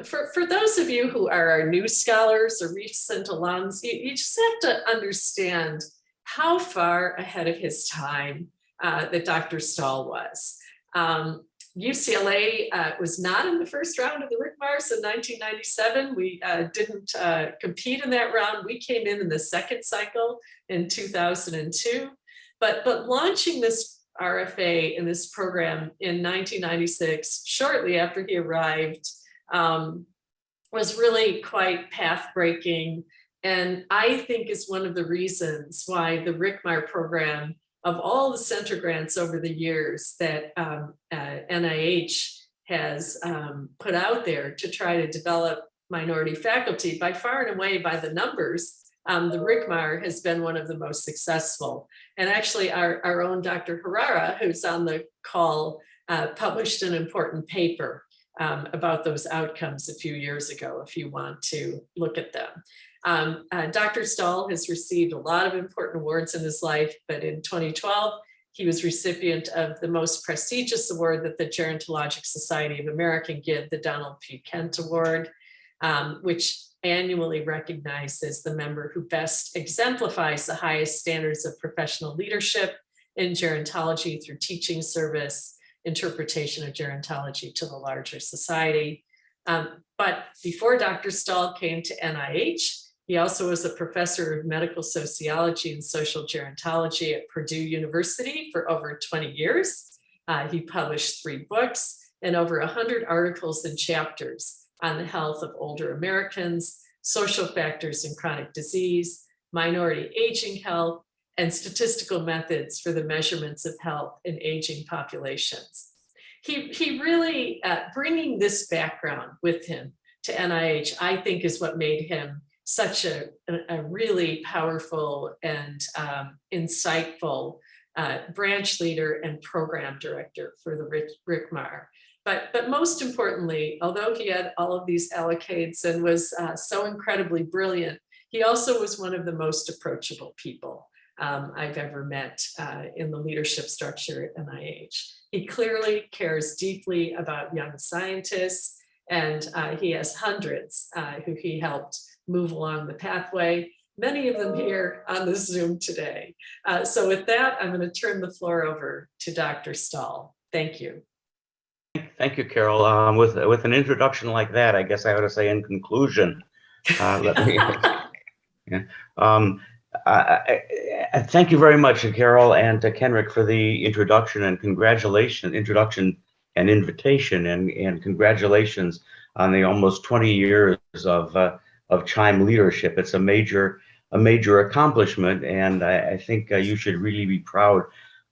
For those of you who are our new scholars or recent alums, you just have to understand how far ahead of his time that Dr. Stahl was. UCLA was not in the first round of the RCMARs in 1997. We didn't compete in that round. We came in the second cycle in 2002. But launching this RFA in this program in 1996, shortly after he arrived, was really quite path-breaking, and I think is one of the reasons why the RCMAR program, of all the center grants over the years that NIH has put out there to try to develop minority faculty, by far and away by the numbers, the RCMAR has been one of the most successful. And actually our own Dr. Herrera, who's on the call, published an important paper about those outcomes a few years ago, if you want to look at them. Dr. Stahl has received a lot of important awards in his life, but in 2012, he was recipient of the most prestigious award that the Gerontologic Society of America give, the Donald P. Kent Award, which annually recognizes the member who best exemplifies the highest standards of professional leadership in gerontology through teaching service, interpretation of gerontology to the larger society. But before Dr. Stahl came to NIH, he also was a professor of medical sociology and social gerontology at Purdue University for over 20 years. He published 3 books and over 100 articles and chapters on the health of older Americans, social factors in chronic disease, minority aging health, and statistical methods for the measurements of health in aging populations. He really, bringing this background with him to NIH, I think is what made him such a really powerful and insightful branch leader and program director for the RCMAR. But most importantly, although he had all of these accolades and was so incredibly brilliant, he also was one of the most approachable people I've ever met in the leadership structure at NIH. He clearly cares deeply about young scientists, and he has hundreds who he helped move along the pathway, many of them here on the Zoom today. So with that, I'm going to turn the floor over to Dr. Stahl. Thank you. Thank you, Carol. With an introduction like that, I guess I ought to say in conclusion, let me. Yeah. Thank you very much, Carol and Kenrick, for the introduction and introduction and invitation, and congratulations on the almost 20 years of CHIME leadership. It's a major accomplishment, and I think you should really be proud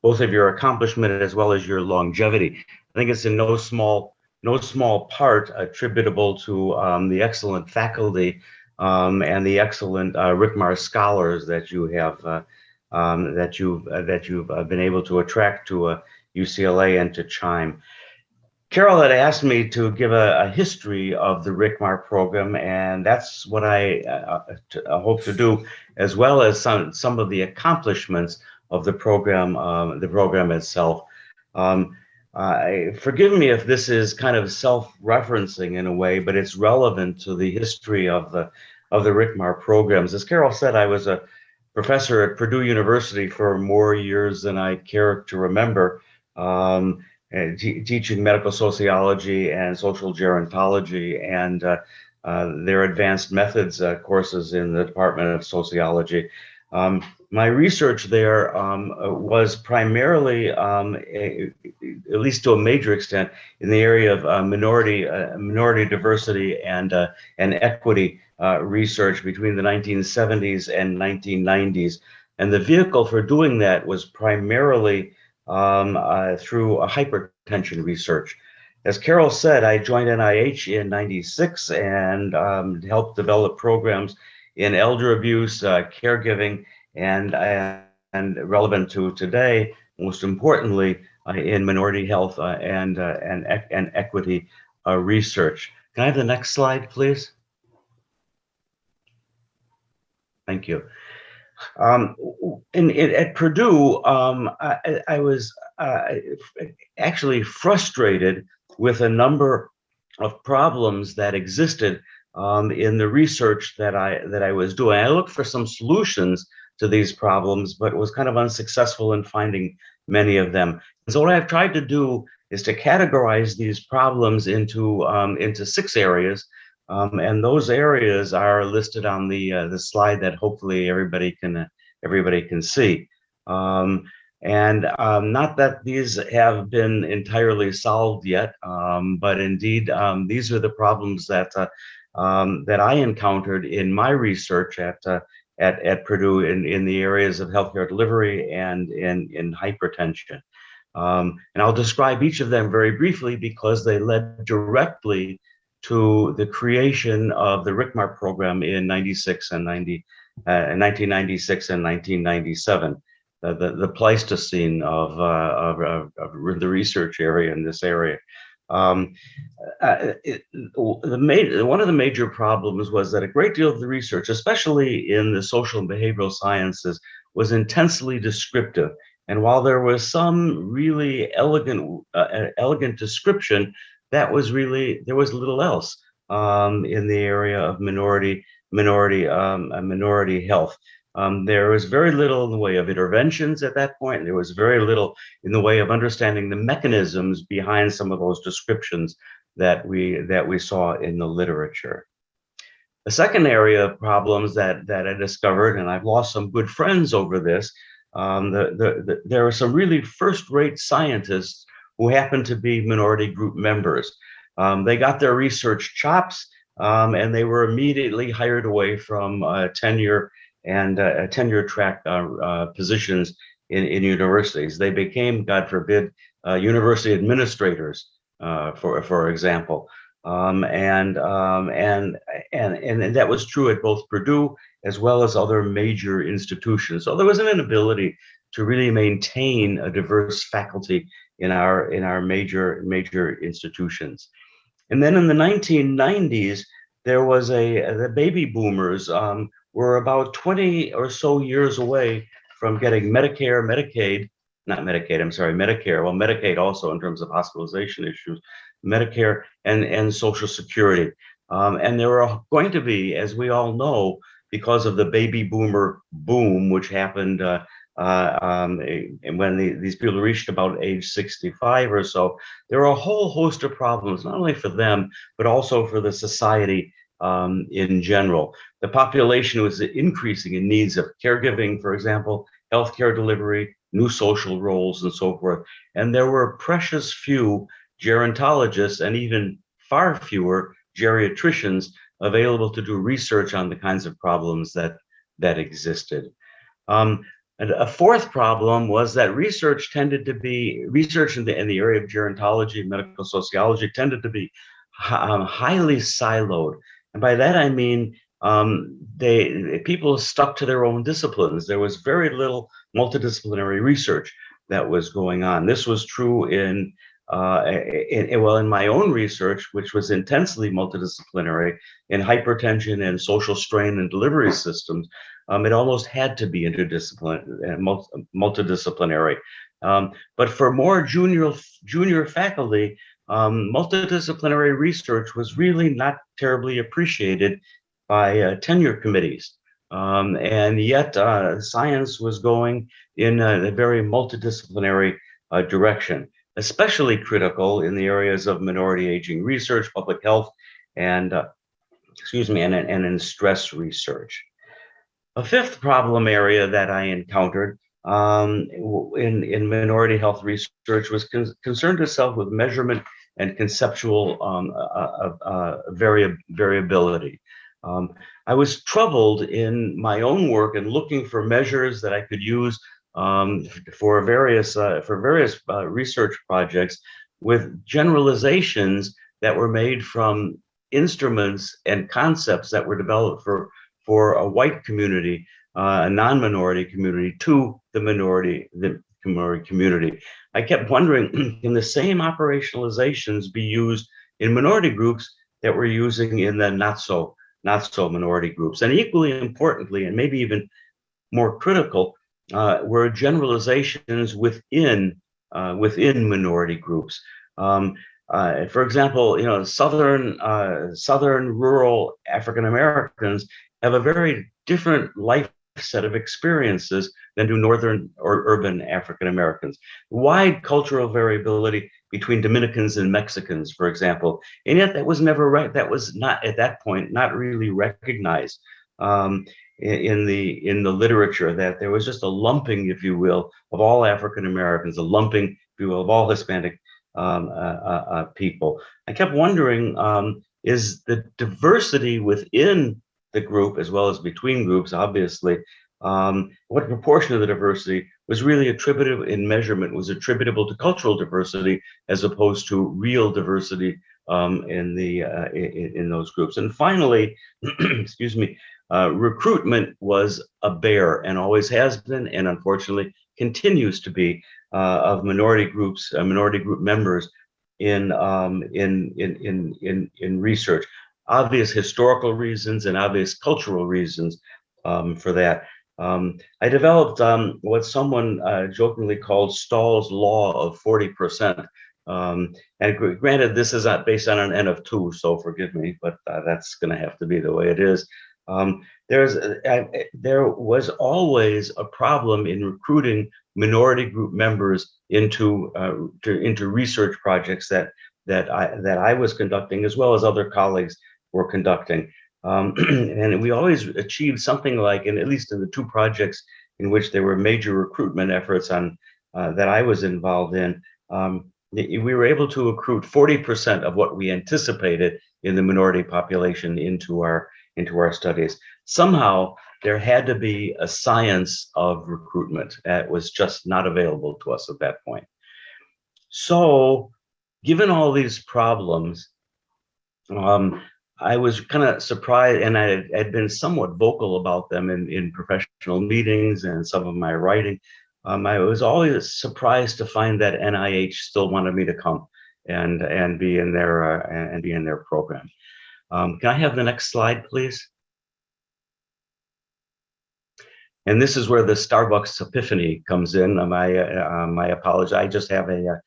both of your accomplishment as well as your longevity. I think it's in no small part attributable to the excellent faculty and the excellent RCMAR scholars that you have that you've been able to attract to UCLA and to CHIME. Carol had asked me to give a history of the RCMAR program, and that's what I hope to do, as well as some of the accomplishments of the program itself. Forgive me if this is kind of self-referencing in a way, but it's relevant to the history of the RCMAR programs. As Carol said, I was a professor at Purdue University for more years than I care to remember, teaching medical sociology and social gerontology and their advanced methods courses in the Department of Sociology. My research there was primarily, at least to a major extent, in the area of minority diversity and equity research between the 1970s and 1990s. And the vehicle for doing that was primarily through hypertension research. As Carol said, I joined NIH in '96 and helped develop programs in elder abuse, caregiving, and relevant to today, most importantly, in minority health and equity research. Can I have the next slide, please? Thank you. At Purdue, I was actually frustrated with a number of problems that existed in the research that I was doing. I looked for some solutions to these problems, but was kind of unsuccessful in finding many of them. And so what I've tried to do is to categorize these problems into 6 areas, and those areas are listed on the slide that hopefully everybody can see. And not that these have been entirely solved yet, but indeed these are the problems that I encountered in my research at Purdue in the areas of healthcare delivery and in hypertension. And I'll describe each of them very briefly because they led directly to the creation of the RCMAR program in 1996 and 1997. The Pleistocene of the research area in this area. One of the major problems was that a great deal of the research, especially in the social and behavioral sciences, was intensely descriptive. And while there was some really elegant description, there was little else in the area of minority health. There was very little in the way of interventions at that point. There was very little in the way of understanding the mechanisms behind some of those descriptions that we saw in the literature. The second area of problems that I discovered, and I've lost some good friends over this, there are some really first-rate scientists who happen to be minority group members. They got their research chops, and they were immediately hired away from tenure track positions in universities. They became, God forbid, university administrators, for example. And that was true at both Purdue as well as other major institutions. So there was an inability to really maintain a diverse faculty in our major institutions. And then in the 1990s, there was the baby boomers were about 20 or so years away from getting Medicare, Medicaid, not Medicaid, I'm sorry, Medicare, well, Medicaid also in terms of hospitalization issues, Medicare and Social Security. And there were going to be, as we all know, because of the baby boomer boom, which happened and when these people reached about age 65 or so, there were a whole host of problems, not only for them, but also for the society in general. The population was increasing in needs of caregiving, for example, healthcare delivery, new social roles, and so forth. And there were precious few gerontologists and even far fewer geriatricians available to do research on the kinds of problems that existed. And a fourth problem was that research in the area of gerontology, medical sociology, tended to be highly siloed. And by that I mean people stuck to their own disciplines. There was very little multidisciplinary research that was going on. This was true in my own research, which was intensely multidisciplinary in hypertension and social strain and delivery systems. It almost had to be multidisciplinary. But for more junior faculty, multidisciplinary research was really not terribly appreciated by tenure committees. And yet science was going in a very multidisciplinary direction, especially critical in the areas of minority aging research, public health, and in stress research. A fifth problem area that I encountered in minority health research was concerned itself with measurement and conceptual variability. I was troubled in my own work and looking for measures that I could use for various research projects with generalizations that were made from instruments and concepts that were developed for a white community, a non-minority community, to the minority community. I kept wondering, can the same operationalizations be used in minority groups that we're using in the not so minority groups? And equally importantly, and maybe even more critical, were generalizations within minority groups. For example, southern rural African Americans have a very different life set of experiences than do northern or urban African Americans. Wide cultural variability between Dominicans and Mexicans, for example, and yet that was never right. That was not at that point not really recognized in the literature. That there was just a lumping, if you will, of all African Americans, a lumping, if you will, of all Hispanic people. I kept wondering, is the diversity within the group as well as between groups, obviously, what proportion of the diversity was really attributable in measurement was attributable to cultural diversity as opposed to real diversity in those groups. And finally, excuse me, recruitment was a bear and always has been, and unfortunately continues to be, of minority groups, minority group members in research. Obvious historical reasons and obvious cultural reasons for that. I developed what someone jokingly called Stahl's law of 40%. And granted, this is not based on an N of 2, so forgive me, but that's going to have to be the way it is. There was always a problem in recruiting minority group members into research projects that I was conducting, as well as other colleagues were conducting. And we always achieved something like, and at least in the two projects in which there were major recruitment efforts on that I was involved in, we were able to recruit 40% of what we anticipated in the minority population into our studies. Somehow there had to be a science of recruitment that was just not available to us at that point. So, given all these problems, I was kind of surprised, and I had been somewhat vocal about them in professional meetings and some of my writing. I was always surprised to find that NIH still wanted me to come and be in their program. Can I have the next slide, please? And this is where the Starbucks epiphany comes in. My apology. I just have a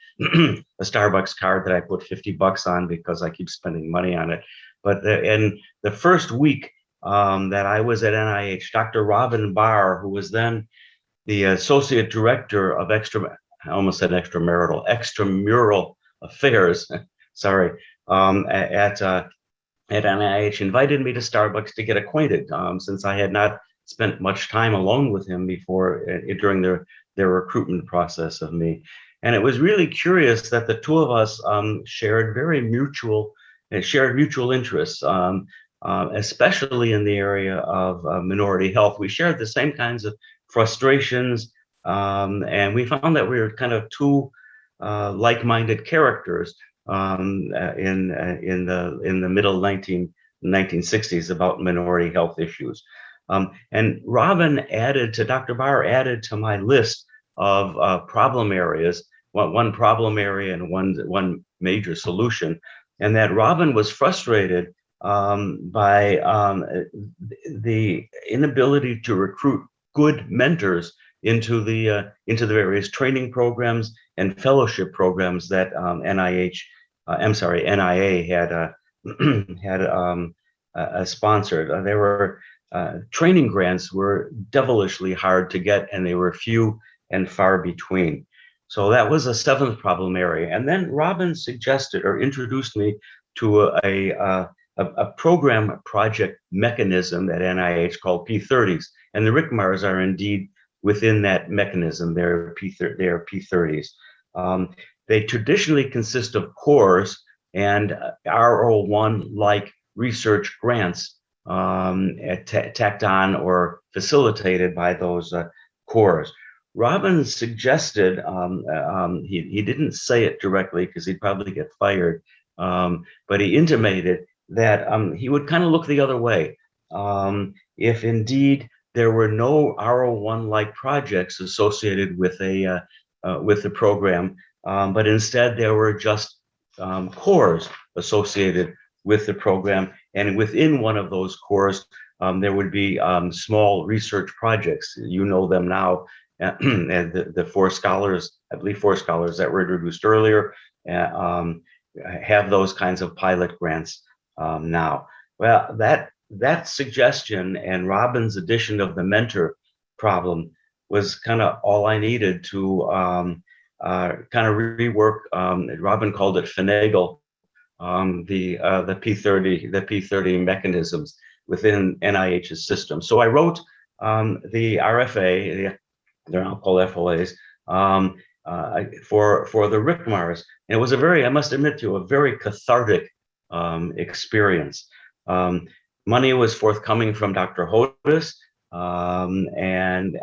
Starbucks card that I put $50 on because I keep spending money on it. But in the first week that I was at NIH, Dr. Robin Barr, who was then the associate director of extramural affairs, sorry, at NIH, invited me to Starbucks to get acquainted, since I had not spent much time alone with him before during their recruitment process of me. And it was really curious that the two of us shared mutual interests, especially in the area of minority health. We shared the same kinds of frustrations, and we found that we were kind of two like-minded characters in the middle 1960s about minority health issues. And Dr. Barr added to my list of problem areas, one problem area and one major solution, and that Robin was frustrated by the inability to recruit good mentors into the various training programs and fellowship programs that NIA had sponsored. There were training grants were devilishly hard to get, and they were few and far between. So that was a seventh problem area. And then Robin suggested or introduced me to a program project mechanism at NIH called P30s. And the RCMARs are indeed within that mechanism. They're P30s. They traditionally consist of cores and R01-like research grants tacked on or facilitated by those cores. Robin suggested, he didn't say it directly because he'd probably get fired, but he intimated that he would kind of look the other way. If indeed there were no R01-like projects associated with the program, but instead there were just cores associated with the program, and within one of those cores there would be small research projects. You know them now, and the four scholars, I believe four scholars that were introduced earlier, have those kinds of pilot grants now. Well, that suggestion and Robin's addition of the mentor problem was kind of all I needed to kind of rework. Robin called it finagle the P30 mechanisms within NIH's system. So I wrote the RFA, they're now called FOAs, for the RCMARs. And it was a very, I must admit to you, a very cathartic experience. Money was forthcoming from Dr. Hodis, and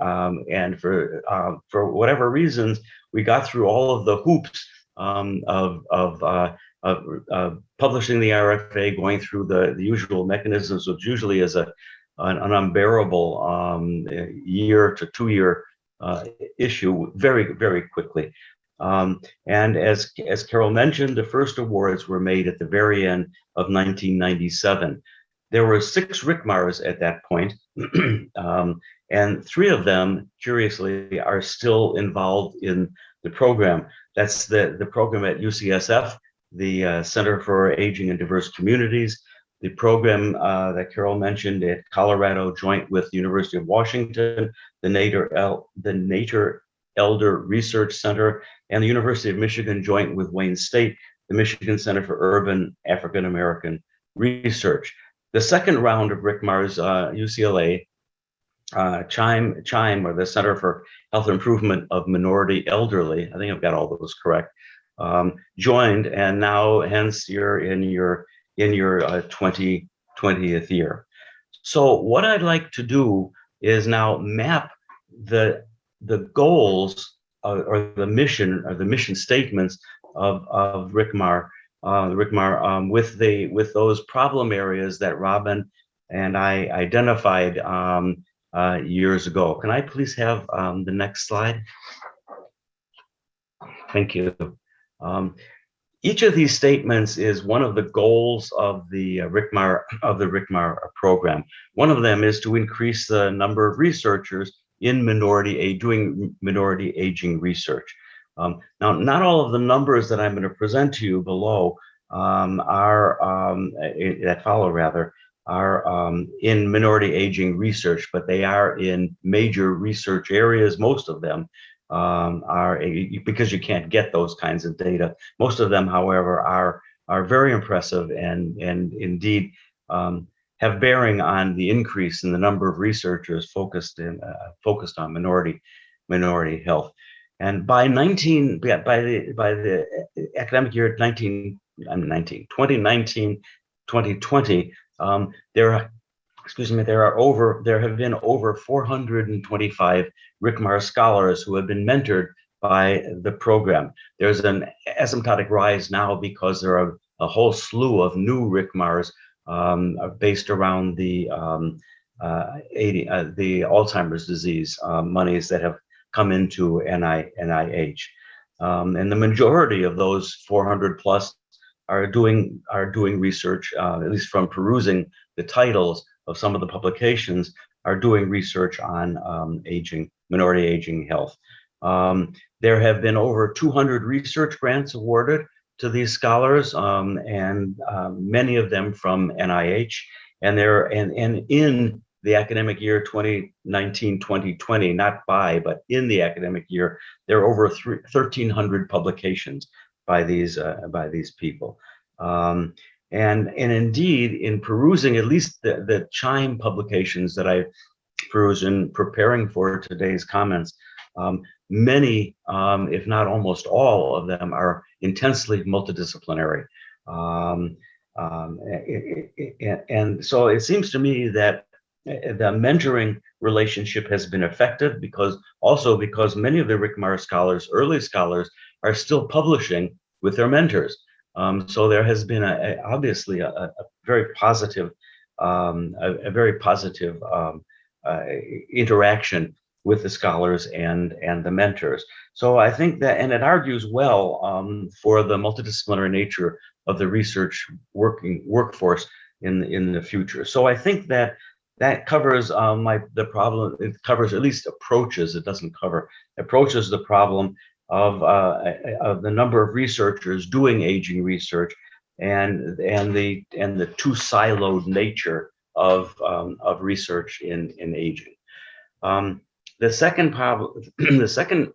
for whatever reasons, we got through all of the hoops of publishing the RFA, going through the usual mechanisms, which usually is an unbearable year to 2 year issue very, very quickly. And as Carol mentioned, the first awards were made at the very end of 1997. There were 6 RCMARs at that point, and 3 of them, curiously, are still involved in the program. That's the program at UCSF, the Center for Aging and Diverse Communities, the program that Carol mentioned at Colorado, joint with the University of Washington, the Nature Elder Research Center, and the University of Michigan, joint with Wayne State, the Michigan Center for Urban African American Research. The second round of RCMARs, UCLA, CHIME, or the Center for Health Improvement of Minority Elderly, I think I've got all those correct, joined, and now hence you're in your 20th year. So what I'd like to do is now map the goals or the mission statements of RCMAR, with those problem areas that Robin and I identified years ago. Can I please have the next slide? Thank you. Each of these statements is one of the goals of the RCMAR program. One of them is to increase the number of researchers in doing minority aging research. Now, not all of the numbers that I'm going to present to you below that follow are in minority aging research, but they are in major research areas. Most of them are, because you can't get those kinds of data. Most of them, however, are very impressive and indeed have bearing on the increase in the number of researchers focused on minority health. And by the academic year 2019-2020, there have been over 425 RCMAR scholars who have been mentored by the program. There's an asymptotic rise now because there are a whole slew of new RCMARs based around the Alzheimer's disease monies that have come into NIH. And the majority of those 400 plus are doing research, at least from perusing the titles of some of the publications, are doing research on minority aging health. There have been over 200 research grants awarded to these scholars, and many of them from NIH. And in the academic year 2019-2020, not but in the academic year, there are over 1,300 publications by these people. And indeed, in perusing at least the CHIME publications that I perused in preparing for today's comments, many, if not almost all of them, are intensely multidisciplinary. And so it seems to me that the mentoring relationship has been effective because many of the RCMAR scholars, early scholars, are still publishing with their mentors. So there has been obviously a very positive, interaction with the scholars and the mentors. So I think that, and it argues well for the multidisciplinary nature of the research workforce in the future. So I think that covers the problem. It covers at least approaches. It doesn't cover approaches the problem. of the number of researchers doing aging research, and the two siloed nature of research in aging. The second problem, the second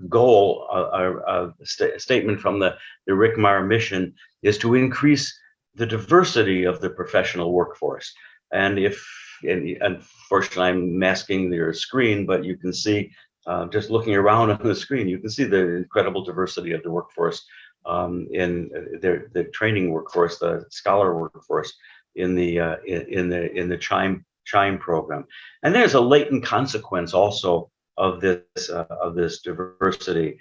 goal, statement from the RCMAR mission is to increase the diversity of the professional workforce. And unfortunately, I'm masking your screen, but you can see, just looking around on the screen, you can see the incredible diversity of the workforce, in the training workforce, the scholar workforce in the CHIME program. And there's a latent consequence also of this diversity.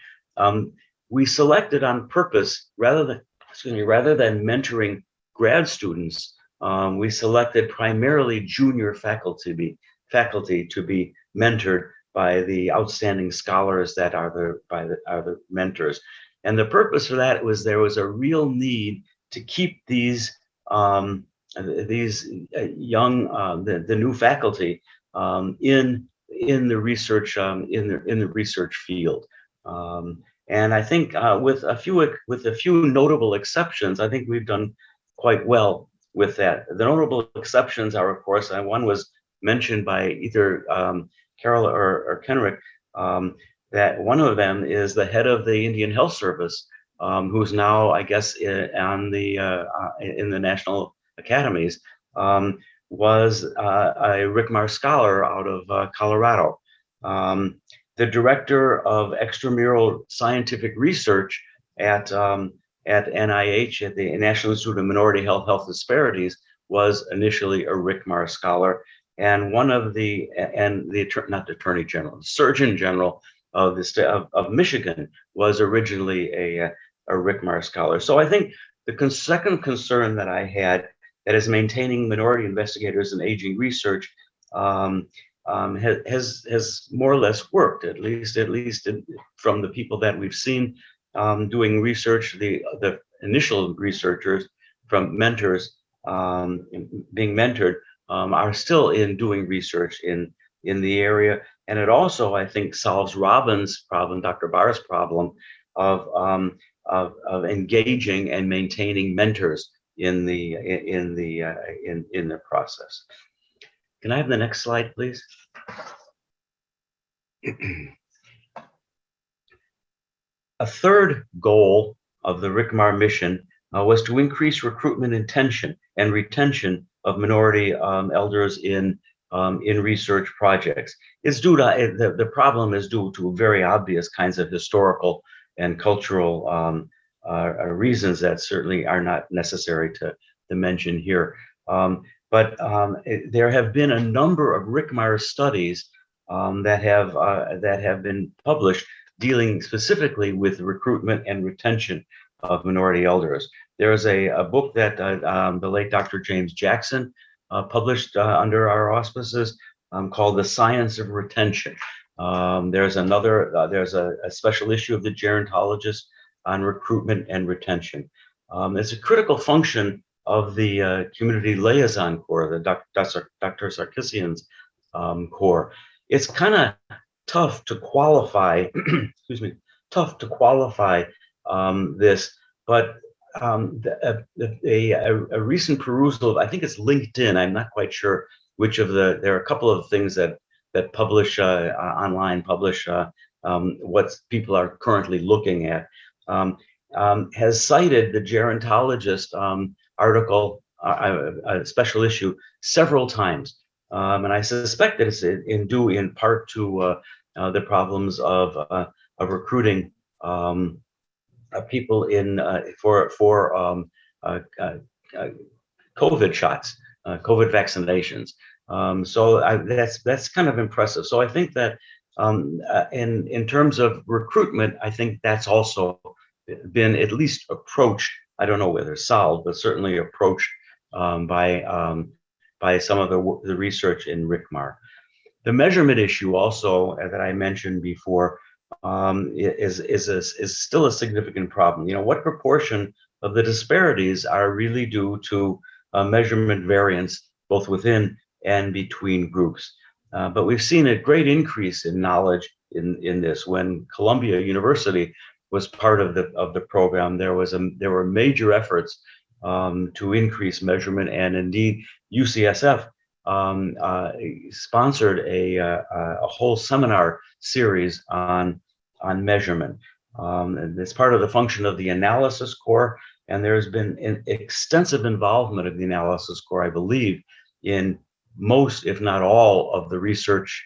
We selected on purpose, rather than mentoring grad students, we selected primarily junior faculty to be mentored by the outstanding scholars that are the mentors. And the purpose for that was there was a real need to keep these young, the new faculty in the research in the research field. And I think with a few notable exceptions, I think we've done quite well with that. The notable exceptions are, of course, one was mentioned by either Carol or Kenrick, that one of them is the head of the Indian Health Service, who's now, I guess, in the National Academies, was a RCMAR scholar out of Colorado. The director of extramural scientific research at NIH, at the National Institute of Minority Health Disparities, was initially a RCMAR scholar, and not the Attorney General, the Surgeon General of the state of Michigan was originally a RCMAR scholar. So I think the second concern that I had, that is maintaining minority investigators in aging research, has more or less worked, at least from the people that we've seen doing research. The initial researchers from mentors being mentored are still doing research in the area, and it also, I think, solves Robin's problem, Dr. Barr's problem of engaging and maintaining mentors in the process. Can I have the next slide, please? A third goal of the RCMAR mission was to increase recruitment intention and retention of minority elders in research projects. It's due to the problem is due to very obvious kinds of historical and cultural reasons that certainly are not necessary to mention here. But there have been a number of RCMAR studies that have been published dealing specifically with recruitment and retention of minority elders. There's a book that the late Dr. James Jackson published under our auspices called The Science of Retention. There's a special issue of the Gerontologist on recruitment and retention. It's a critical function of the community liaison corps, the Dr. Sarkisian's corps. It's kind of tough to qualify, excuse me, this, but a recent perusal, I think it's LinkedIn, I'm not quite sure which of there are a couple of things that publish online, what people are currently looking at, has cited the Gerontologist article, a special issue, several times. And I suspect that it's due in part to the problems of recruiting people for COVID shots, COVID vaccinations. So that's kind of impressive. So I think that in terms of recruitment, I think that's also been at least approached. I don't know whether solved, but certainly approached by some of the research in RCMAR. The measurement issue also, that I mentioned before, is still a significant problem. You know, what proportion of the disparities are really due to measurement variance, both within and between groups? But we've seen a great increase in knowledge in this. When Columbia University was part of the program, there were major efforts to increase measurement, and indeed UCSF sponsored a whole seminar series on measurement. And it's part of the function of the analysis core, and there's been an extensive involvement of the analysis core, I believe, in most, if not all, of the research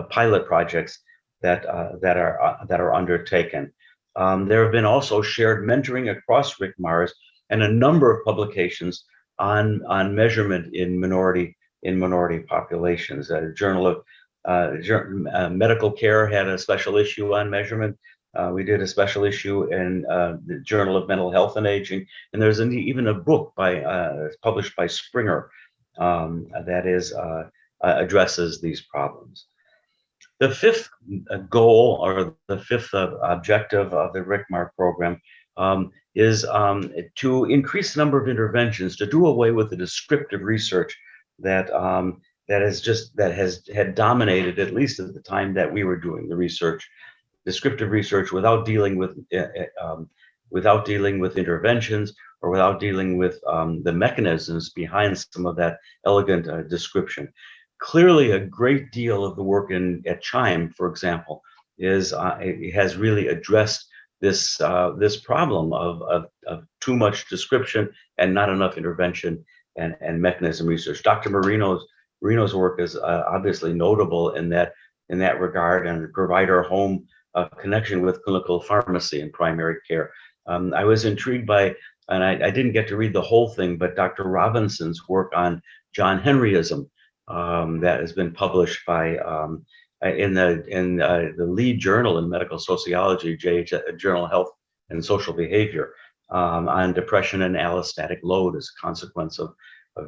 pilot projects that are undertaken. There have been also shared mentoring across RCMARs and a number of publications on measurement in minority populations. Journal of Medical Care had a special issue on measurement. We did a special issue in the Journal of Mental Health and Aging, and there's even a book published by Springer that addresses these problems. The fifth goal, or the fifth objective of the RCMAR program, is to increase the number of interventions, to do away with the descriptive research that had dominated, at least at the time that we were doing the research, descriptive research without dealing with interventions, or without dealing with the mechanisms behind some of that elegant description. Clearly, a great deal of the work at CHIME, for example, has really addressed this problem of too much description and not enough intervention and mechanism research. Dr. Marino's work is obviously notable in that regard, and provider home connection with clinical pharmacy and primary care. I was intrigued by, and I didn't get to read the whole thing, but Dr. Robinson's work on John Henryism that has been published by in the lead journal in medical sociology, Journal of Health and Social Behavior, on depression and allostatic load as a consequence of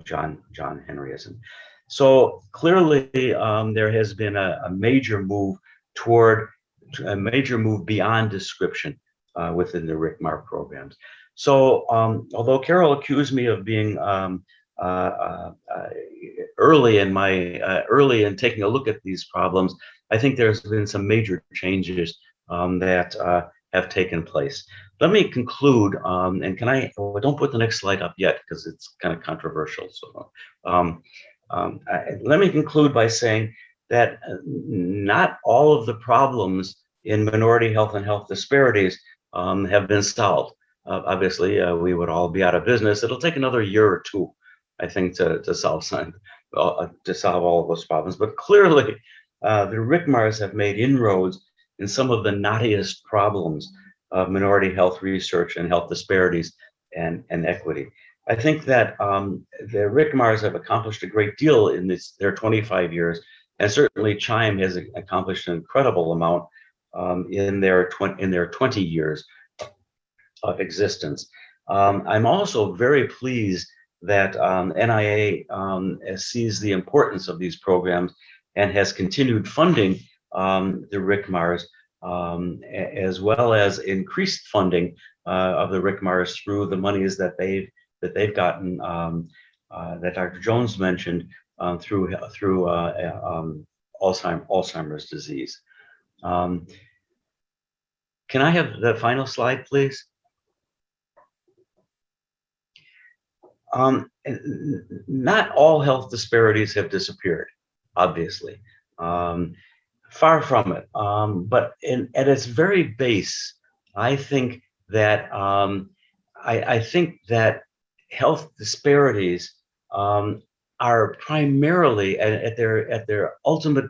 John Henryism. So clearly, there has been a major move beyond description within the RCMAR programs. So although Carol accused me of being early in taking a look at these problems, I think there's been some major changes that have taken place. Let me conclude, and don't put the next slide up yet because it's kind of controversial. So let me conclude by saying that not all of the problems in minority health and health disparities have been solved. Obviously, we would all be out of business. It'll take another year or two, I think, to solve all of those problems. But clearly, the RCMARs have made inroads in some of the knottiest problems of minority health research and health disparities and equity. I think that the RCMARs have accomplished a great deal in their 25 years, and certainly CHIME has accomplished an incredible amount in their 20 years of existence. I'm also very pleased that NIA sees the importance of these programs and has continued funding the RCMARs, as well as increased funding of the RCMARs through the monies that they've gotten, that Dr. Jones mentioned, through Alzheimer's disease. Can I have the final slide, please? Not all health disparities have disappeared, obviously. Far from it. But at its very base, I think that health disparities are primarily at their ultimate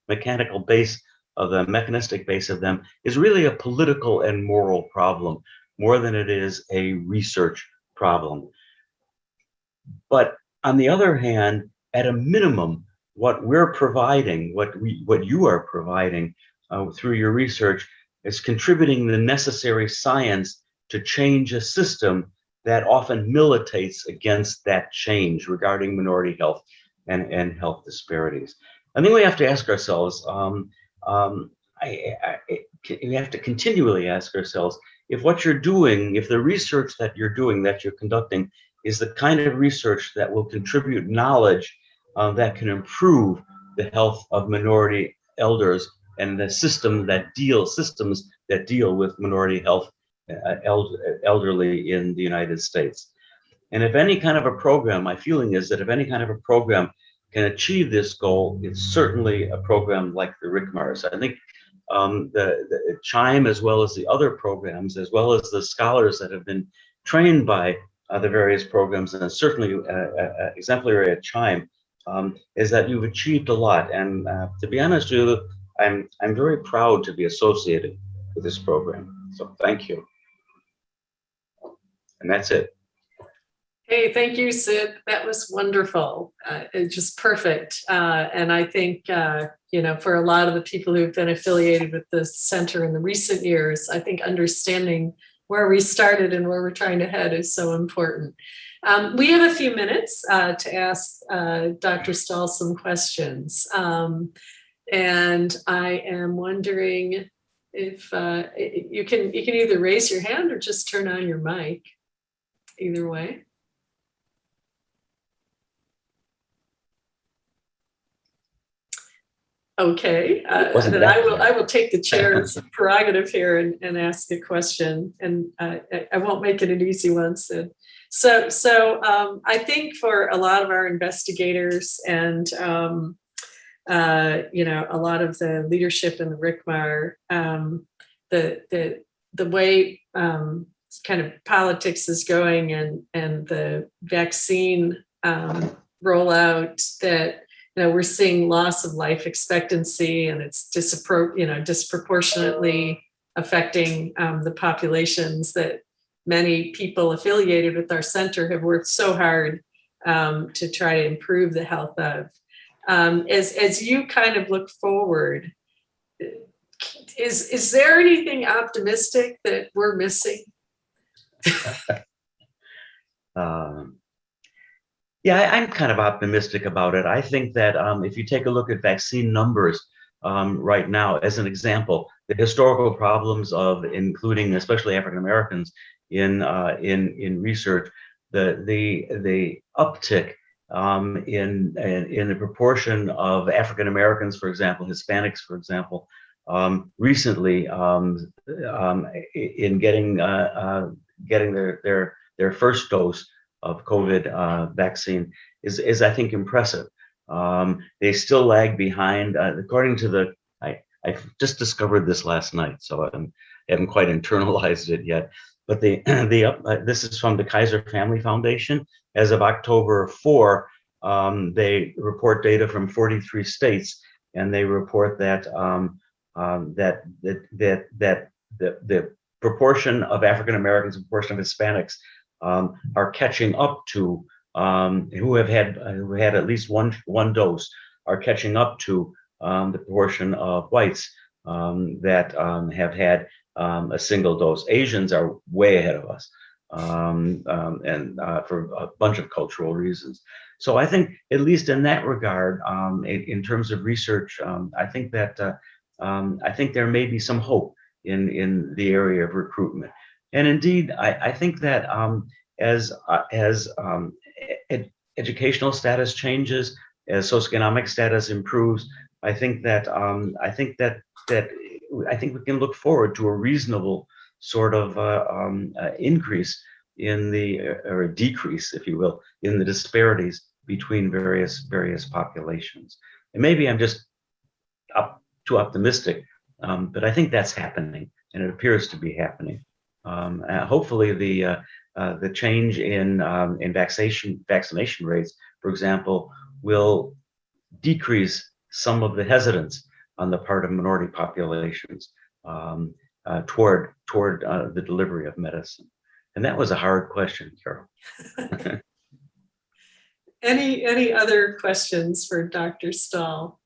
mechanical base of the mechanistic base of them is really a political and moral problem more than it is a research problem. But on the other hand, at a minimum, what we're providing, what you are providing through your research, is contributing the necessary science to change a system that often militates against that change regarding minority health and health disparities. I think we have to ask ourselves, we have to continually ask ourselves, if what you're doing, if the research that you're doing, that you're conducting, is the kind of research that will contribute knowledge that can improve the health of minority elders and the systems that deal with minority health elderly in the United States. And if any kind of a program, my feeling is that if any kind of a program can achieve this goal, it's certainly a program like the RCMARs. I think the CHIME, as well as the other programs, as well as the scholars that have been trained by the various programs, and certainly exemplary at CHIME, is that you've achieved a lot. And to be honest with you, I'm very proud to be associated with this program. So thank you. And that's it. Hey, thank you, Sid. That was wonderful. It's just perfect. And I think, for a lot of the people who've been affiliated with the center in the recent years, I think understanding where we started and where we're trying to head is so important. We have a few minutes to ask Dr. Stahl some questions. And I am wondering if you can either raise your hand or just turn on your mic. Either way. Okay, then I will take the chair's prerogative here and ask a question, and I won't make it an easy one, Sid. So I think for a lot of our investigators and a lot of the leadership in the RCMAR, the way kind of politics is going and the vaccine rollout, that we're seeing loss of life expectancy, and it's disproportionately affecting the populations that many people affiliated with our center have worked so hard to try to improve the health of. As you kind of look forward, is there anything optimistic that we're missing? Yeah, I'm kind of optimistic about it. I think that if you take a look at vaccine numbers right now, as an example, the historical problems of including, especially African Americans, in research, the uptick in the proportion of African Americans, for example, Hispanics, for example, recently in getting their first dose of COVID vaccine is I think impressive. They still lag behind, according to I just discovered this last night, so I haven't quite internalized it yet. But this is from the Kaiser Family Foundation. As of October 4, they report data from 43 states, and they report that the proportion of African Americans, proportion of Hispanics, are catching up to who have had at least one dose, are catching up to the proportion of whites that have had a single dose. Asians are way ahead of us, and for a bunch of cultural reasons. So I think, at least in that regard, in terms of research, I think that I think there may be some hope in the area of recruitment. And indeed, I think that as educational status changes, as socioeconomic status improves, I think that we can look forward to a reasonable sort of increase in or a decrease, if you will, in the disparities between various populations. And maybe I'm just too optimistic, but I think that's happening, and it appears to be happening. Hopefully, the change in vaccination rates, for example, will decrease some of the hesitance on the part of minority populations toward the delivery of medicine. And that was a hard question, Carol. Any other questions for Dr. Stahl?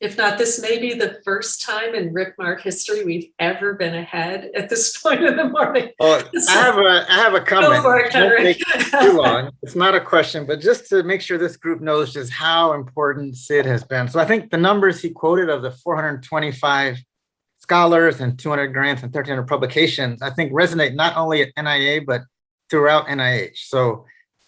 If not, this may be the first time in RCMAR history we've ever been ahead at this point in the morning. Well, I have a comment. It won't take too long. It's not a question, but just to make sure this group knows just how important Sid has been. So I think the numbers he quoted of the 425 scholars and 200 grants and 1,300 publications, I think resonate not only at NIA, but throughout NIH. So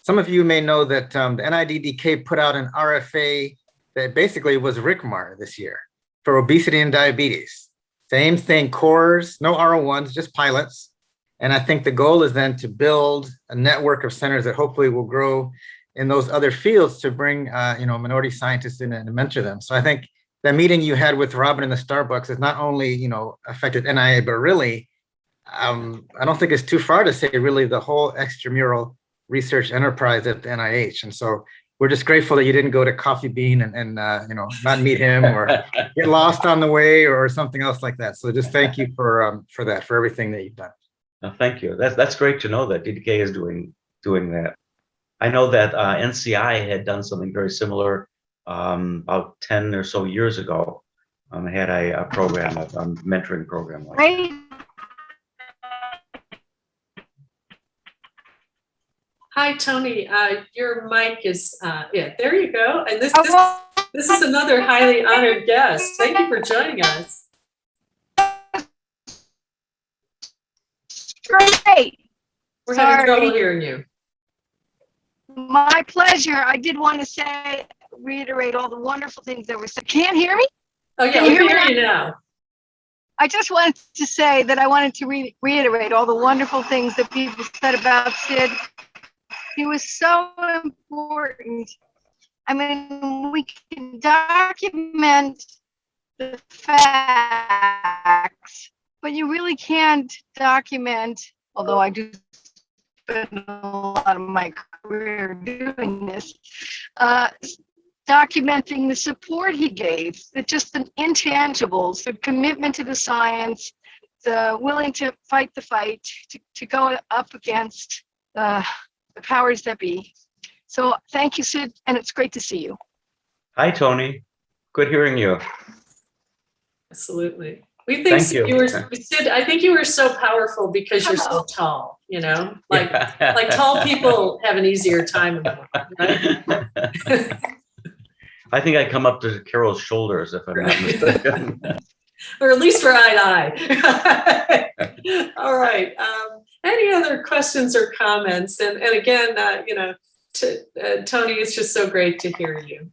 some of you may know that the NIDDK put out an RFA that basically was RCMAR this year for obesity and diabetes. Same thing, cores, no R01s, just pilots. And I think the goal is then to build a network of centers that hopefully will grow in those other fields to bring minority scientists in and mentor them. So I think the meeting you had with Robin in the Starbucks has not only affected NIA, but really, I don't think it's too far to say really the whole extramural research enterprise at the NIH. And so we're just grateful that you didn't go to Coffee Bean and not meet him or get lost on the way or something else like that. So just thank you for that, for everything that you've done. Thank you. That's great to know that DDK is doing that. I know that NCI had done something very similar about 10 or so years ago. I had a program, a mentoring program like that. Hi, Tony. Your mic is, yeah, there you go. And this is another highly honored guest. Thank you for joining us. Great. We're having trouble hearing you. My pleasure. I did want to reiterate all the wonderful things that were said. Can't hear me? Oh, yeah, we can hear you now. I just wanted to say that I wanted to reiterate all the wonderful things that people said about Sid. He was so important. I mean, we can document the facts, but you really can't document, although I do spend a lot of my career doing this, documenting the support he gave, just the intangibles, the commitment to the science, the willing to fight the fight, to go up against the powers that be. So thank you, Sid, and it's great to see you. Hi, Tony. Good hearing you. Absolutely. We think Thank you. Sid, I think you were so powerful because you're so tall, like tall people have an easier time in the world, right? I think I come up to Carol's shoulders if I'm not mistaken. Or at least we're eye to eye. All right. Any other questions or comments? And again, Tony, it's just so great to hear you.